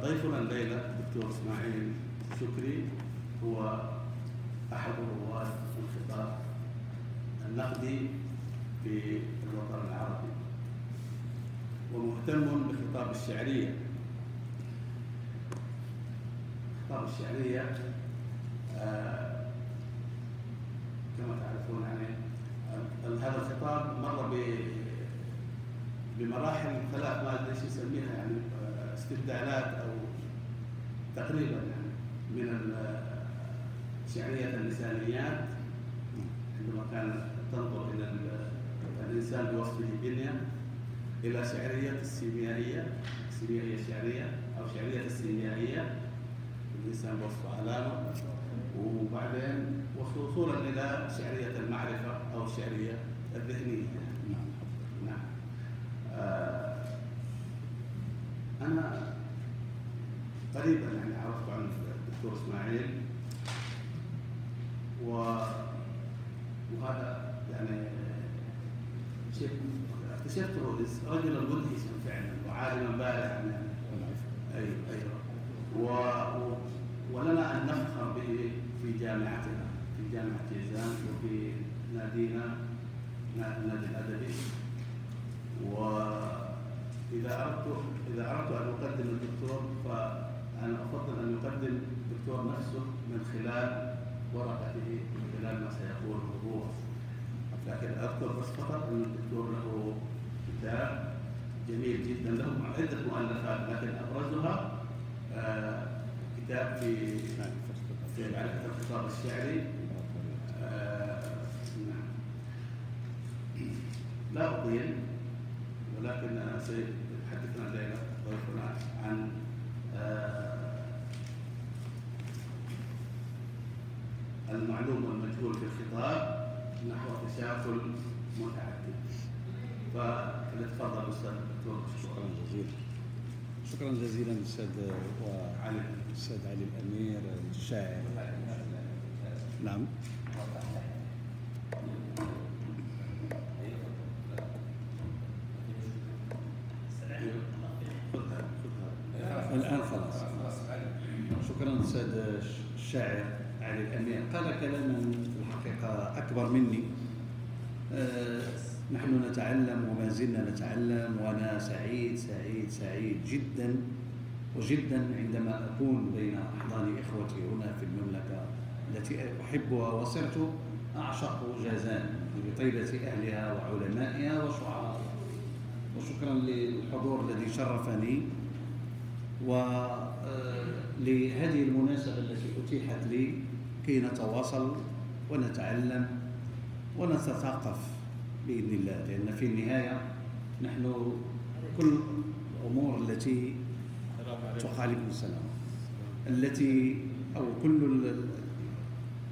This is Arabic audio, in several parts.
ضيفنا الليلة الدكتور إسماعيل شكري، هو أحد رواد الخطاب النقدي في الوطن العربي، ومهتم بخطاب الشعرية. خطاب الشعرية كما تعرفون يعني هذا الخطاب مر بمراحل ثلاث، ما ادري ايش يسميها، يعني استبدالات او تقريبا، يعني من شعرية اللسانيات عندما كان تنظر الى الانسان بوصفه بنية، الى شعرية السيميائية الشعرية او شعرية السيميائية الانسان بوصفه علامة، وبعدين وصولا الى شعرية المعرفة او الشعرية الذهنية. نعم. أنا قريبا يعني عرفت عن الدكتور إسماعيل، وهذا يعني شيء اكتشفته رجلا مدهشا فعلا وعالما بارعا يعني. أيوه. ولنا أن نفخر به في جامعتنا، في جامعة جيزان وفي نادينا، النادي الأدبي. وإذا أردت أن أقدم الدكتور، فأنا أفضل أن يقدم الدكتور نفسه من خلال ورقته، من خلال ما سيقوله هو. لكن أذكر بس فقط أن الدكتور له كتاب جميل جدا، له عدة مؤلفات، لكن أبرزها كتاب في معرفة الخطاب الشعري. لا أطيل، ولكن سيحدثنا الليلة ضيفنا عن المعلوم والمجهول في الخطاب نحو تشاكل متعدد. فليتفضل أستاذ الدكتور. شكرا جزيلا أستاذ علي الأمير الشاعر. نعم. الآن خلاص. شكرا أستاذ الشاعر علي الأمير، قال كلاما في الحقيقة أكبر مني. نحن نتعلم وما زلنا نتعلم، وأنا سعيد سعيد سعيد جدا وجدا عندما أكون بين أحضان إخوتي هنا في المملكة التي أحبها وصرت أعشق جازان بطيبة أهلها وعلمائها وشعرائها. وشكرا للحضور الذي شرفني ولهذه المناسبة التي أتيحت لي كي نتواصل ونتعلم ونتثاقف بإذن الله، لأن في النهاية نحن كل الأمور التي تقالب السلام أو كل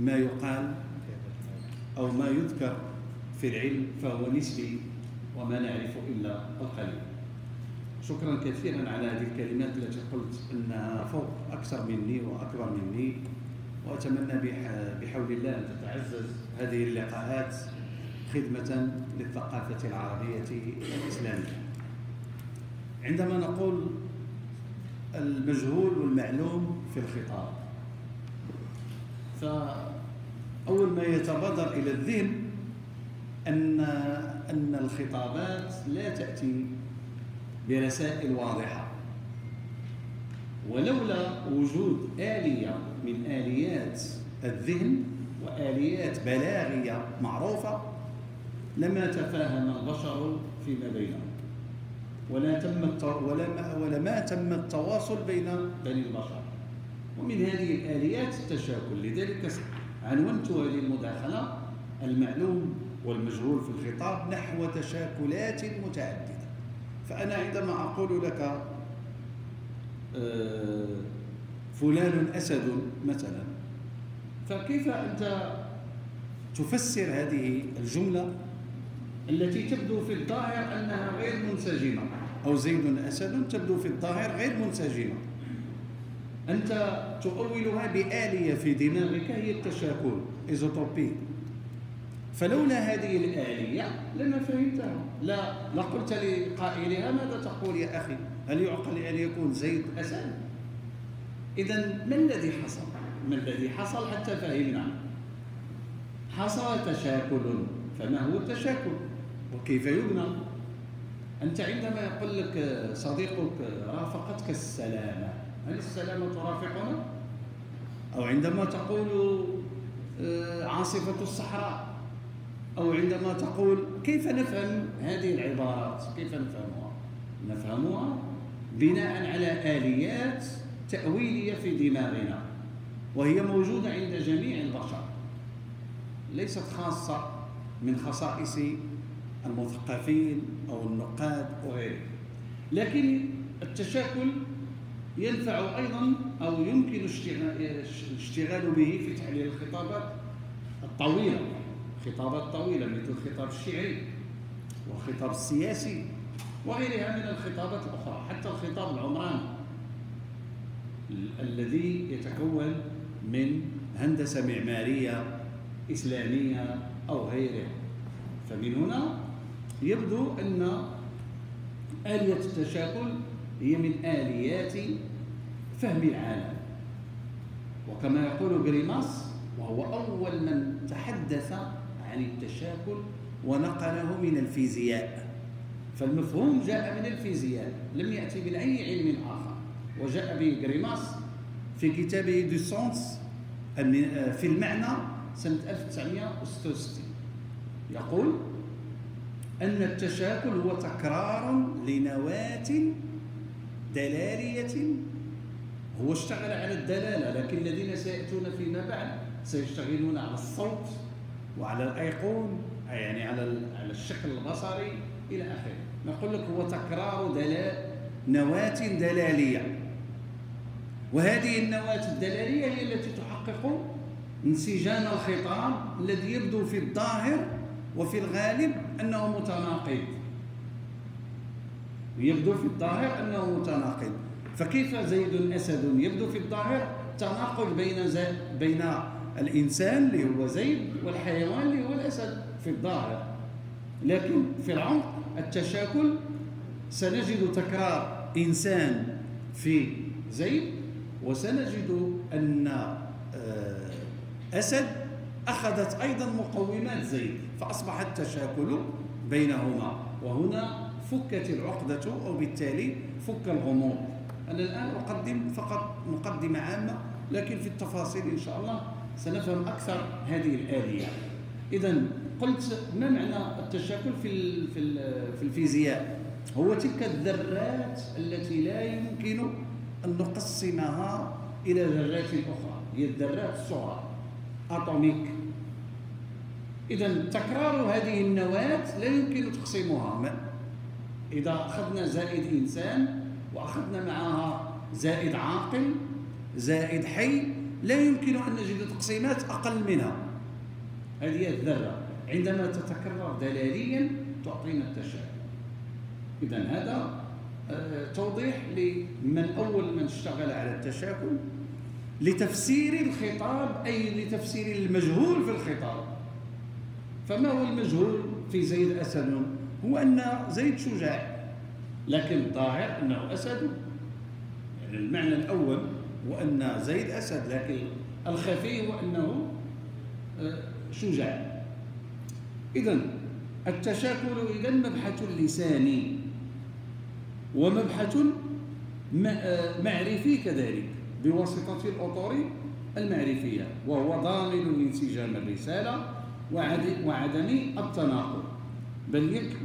ما يقال أو ما يذكر في العلم فهو نسبي وما نعرف إلا القليل. شكرا كثيرا على هذه الكلمات التي قلت أنها فوق أكثر مني وأكبر مني، وأتمنى بحول الله أن تتعزز هذه اللقاءات خدمة للثقافة العربية الإسلامية. عندما نقول المجهول والمعلوم في الخطاب، فأول ما يتبادر إلى الذهن أن الخطابات لا تأتي برسائل واضحة، ولولا وجود آلية من آليات الذهن وآليات بلاغية معروفة لما تفاهم البشر فيما بينهم، ولما تم التواصل بين بني البشر. ومن هذه الآليات التشاكل. لذلك عنونت هذه المداخلة المعلوم والمجهول في الخطاب نحو تشاكلات متعددة. فأنا عندما أقول لك فلان أسد مثلا، فكيف أنت تفسر هذه الجملة التي تبدو في الظاهر أنها غير منسجمة، أو زيد أسد تبدو في الظاهر غير منسجمة؟ أنت تؤولها بآلية في دماغك هي التشاكل، إيزوتوبي. فلولا هذه الآلية لما فهمتها. لا قلت لقائلها ماذا تقول يا أخي؟ هل يعقل أن يكون زيد أسد؟ إذن ما الذي حصل؟ ما الذي حصل حتى فهمنا؟ حصل تشاكل. فما هو التشاكل؟ وكيف يبنى؟ أنت عندما يقول لك صديقك رافقتك السلامة، هل السلامة ترافقنا؟ أو عندما تقول عاصفة الصحراء، أو عندما تقول، كيف نفهم هذه العبارات؟ كيف نفهمها؟ نفهمها بناء على آليات تأويلية في دماغنا، وهي موجودة عند جميع البشر، ليست خاصة من خصائص المثقفين أو النقاد وغيره. لكن التشاكل ينفع أيضا أو يمكن الاشتغال به في تحليل الخطابات الطويلة، خطابات طويلة مثل الخطاب الشعري والخطاب السياسي وغيرها من الخطابات الأخرى، حتى الخطاب العمراني الذي يتكون من هندسة معمارية إسلامية أو غيرها. فمن هنا يبدو أن آلية التشاكل هي من آليات فهم العالم. وكما يقول غريماس، وهو أول من تحدث عن التشاكل ونقله من الفيزياء، فالمفهوم جاء من الفيزياء لم يأتي من أي علم آخر، وجاء به غريماس في كتابه دو سونس في المعنى سنة 1966. يقول أن التشاكل هو تكرار لنواة دلالية. هو اشتغل على الدلالة، لكن الذين سيأتون فيما بعد سيشتغلون على الصوت وعلى الأيقون، يعني على الشكل البصري إلى آخره. نقول لك هو تكرار نواة دلالية، وهذه النواة الدلالية هي التي تحقق انسجام الخطاب الذي يبدو في الظاهر وفي الغالب أنه متناقض. يبدو في الظاهر أنه متناقض. فكيف زيد أسد؟ يبدو في الظاهر تناقض بين الإنسان اللي هو زيد والحيوان اللي هو الأسد في الظاهر، لكن في العمق التشاكل سنجد تكرار إنسان في زيد، وسنجد أن أسد أخذت أيضا مقومات زيد، فأصبح التشاكل بينهما. وهنا فكت العقدة، أو بالتالي فك الغموض. أنا الآن أقدم فقط مقدمة عامة، لكن في التفاصيل إن شاء الله سنفهم أكثر هذه الآلية. إذن قلت ما معنى التشاكل في الفيزياء؟ هو تلك الذرات التي لا يمكن أن نقسمها إلى ذرات أخرى، هي الذرات الصغرى أتوميك. إذن تكرار هذه النواة لا يمكن تقسيمها. إذا أخذنا زائد إنسان وأخذنا معها زائد عاقل زائد حي، لا يمكن أن نجد تقسيمات أقل منها. هذه الذرة عندما تتكرر دلاليا تعطينا التشاكل. إذن هذا توضيح لمن أول من اشتغل على التشاكل لتفسير الخطاب، أي لتفسير المجهول في الخطاب. فما هو المجهول في زيد أسد؟ هو أن زيد شجاع، لكن الظاهر أنه أسد. يعني المعنى الأول هو أن زيد أسد، لكن الخفي هو أنه شجاع. إذن التشاكل إذن مبحث لساني ومبحث معرفي كذلك بواسطة الأطر المعرفية، وهو ضامن لانسجام الرسالة وعدم التناقض،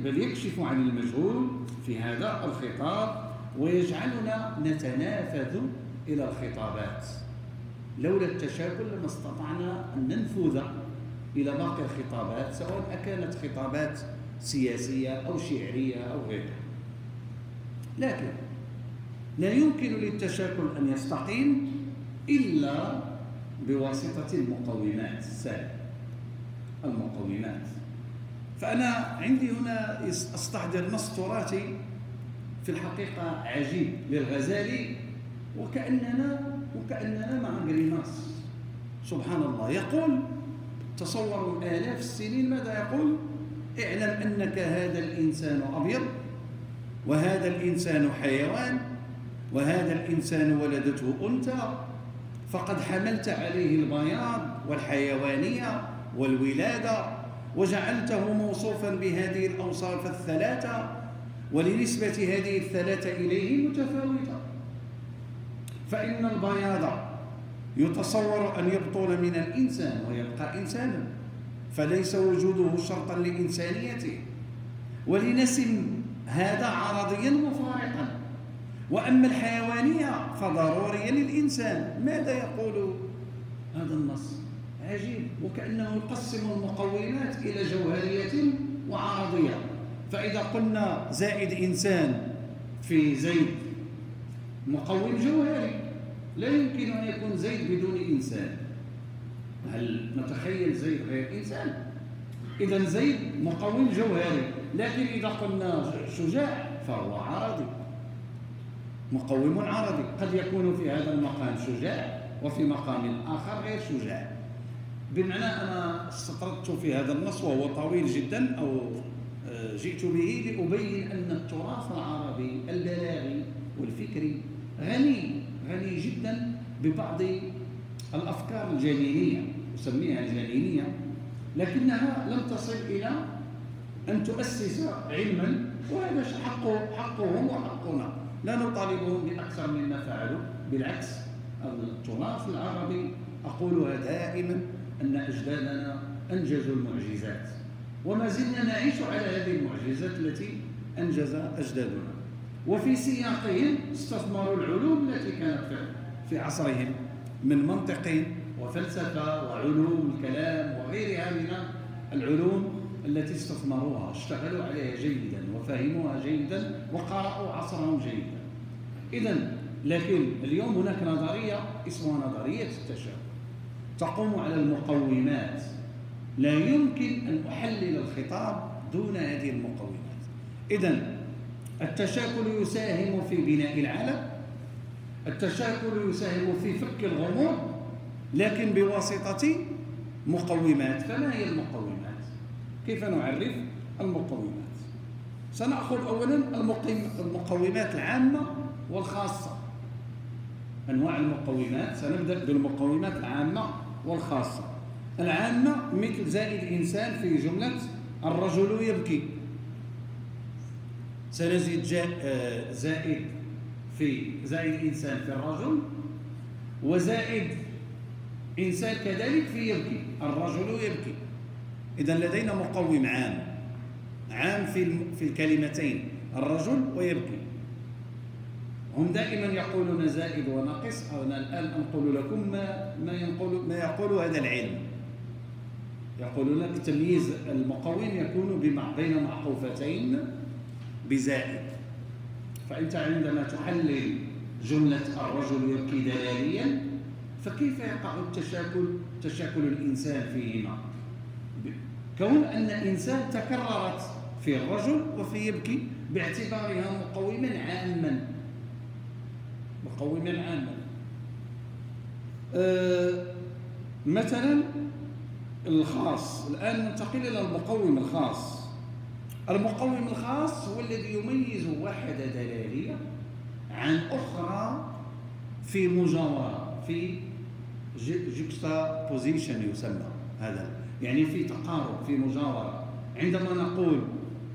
بل يكشف عن المجهول في هذا الخطاب ويجعلنا نتنافذ إلى الخطابات. لولا التشاكل لما استطعنا أن ننفذ إلى باقي الخطابات، سواء كانت خطابات سياسية أو شعرية أو غيرها. لكن لا يمكن للتشاكل أن يستقيم إلا بواسطة المقومات السابقة. المقومات. فأنا عندي هنا أستحضر نص تراثي في الحقيقة عجيب للغزالي، وكأننا مع غريماس. سبحان الله. يقول: تصوروا آلاف السنين ماذا يقول؟ اعلم أنك هذا الإنسان أبيض، وهذا الإنسان حيوان، وهذا الإنسان ولدته أنثى فقد حملت عليه البياض والحيوانية والولادة، وجعلته موصوفا بهذه الأوصاف الثلاثة، ولنسبة هذه الثلاثة إليه متفاوتة. فإن البياض يتصور أن يبطل من الإنسان ويبقى إنسانا، فليس وجوده شرطا لإنسانيته، ولنسم هذا عرضيا مفارقا. وأما الحيوانية فضرورية للإنسان. ماذا يقول هذا النص؟ عجيب، وكأنه يقسم المقومات إلى جوهرية وعرضية. فإذا قلنا زائد إنسان في زيد مقوم جوهري، لا يمكن أن يكون زيد بدون إنسان. هل نتخيل زيد غير إنسان؟ إذا زيد مقوم جوهري. لكن إذا قلنا شجاع فهو عرضي، مقوم عرضي. قد يكون في هذا المقام شجاع وفي مقام آخر غير شجاع. بمعنى أنا استطردت في هذا النص وهو طويل جدا، أو جئت به لأبين أن التراث العربي البلاغي والفكري غني جدا ببعض الأفكار الجنينية، أسميها الجنينية، لكنها لم تصل إلى أن تؤسس علما، وهذا حقهم وحقنا، لا نطالبهم بأكثر مما فعلوا. بالعكس، التراث العربي أقولها دائما أن أجدادنا أنجزوا المعجزات، وما زلنا نعيش على هذه المعجزات التي أنجز أجدادنا. وفي سياقهم استثمروا العلوم التي كانت في عصرهم من منطق وفلسفة وعلوم الكلام وغيرها من العلوم التي استثمروها، اشتغلوا عليها جيدا وفهموها جيدا وقرأوا عصرهم جيدا. إذن لكن اليوم هناك نظرية اسمها نظرية التشابه، تقوم على المقومات. لا يمكن أن أحلل الخطاب دون هذه المقومات. إذن التشاكل يساهم في بناء العالم، التشاكل يساهم في فك الغموض، لكن بواسطة مقومات. فما هي المقومات؟ كيف نعرف المقومات؟ سنأخذ أولا المقومات العامة والخاصة. أنواع المقومات، سنبدأ بالمقومات العامة والخاصة. العامة مثل زائد إنسان في جملة الرجل يبكي، سنزيد زائد إنسان في الرجل، وزائد إنسان كذلك في يبكي، الرجل يبكي. إذن لدينا مقوم عام في الكلمتين الرجل ويبكي. هم دائما يقولون زائد وناقص، أنا الآن أنقل لكم ما يقول هذا العلم. يقول لك تمييز المقوم يكون بين معطوفتين بزائد. فأنت عندما تحلل جملة الرجل يبكي دلاليا، فكيف يقع تشاكل الإنسان فيهما؟ كون أن إنسان تكررت في الرجل وفي يبكي باعتبارها مقوما عاما. مثلا الخاص. الآن ننتقل إلى المقوم الخاص. المقوم الخاص هو الذي يميز وحدة دلالية عن أخرى في مجاورة، في juxtaposition يسمى هذا، يعني في تقارب، في مجاورة. عندما نقول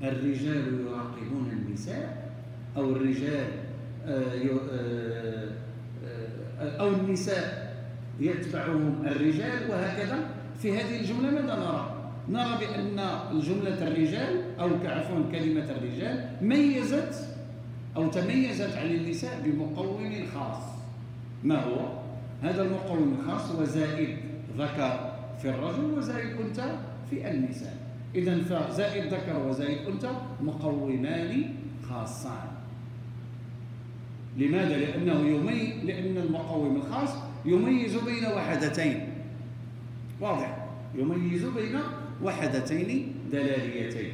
الرجال يراقبون النساء، أو الرجال أو النساء يتبعهم الرجال، وهكذا في هذه الجملة ماذا نرى؟ نرى بأن الجملة الرجال، أو عفوا كلمة الرجال ميزت أو تميزت عن النساء بمقوم خاص. ما هو؟ هذا المقوم الخاص هو زائد ذكر في الرجل وزائد أنثى في النساء. إذن فزائد ذكر وزائد أنثى مقومان خاصان. لماذا؟ لأن المقوم الخاص يميز بين وحدتين، واضح، يميز بين وحدتين دلاليتين.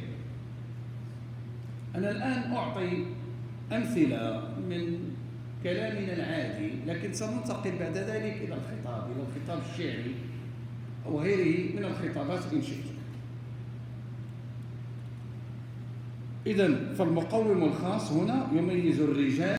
أنا الآن أعطي أمثلة من كلامنا العادي، لكن سننتقل بعد ذلك إلى الخطاب الشعري أو غيره من الخطابات إن شئت. إذن فالمقوم الخاص هنا يميز الرجال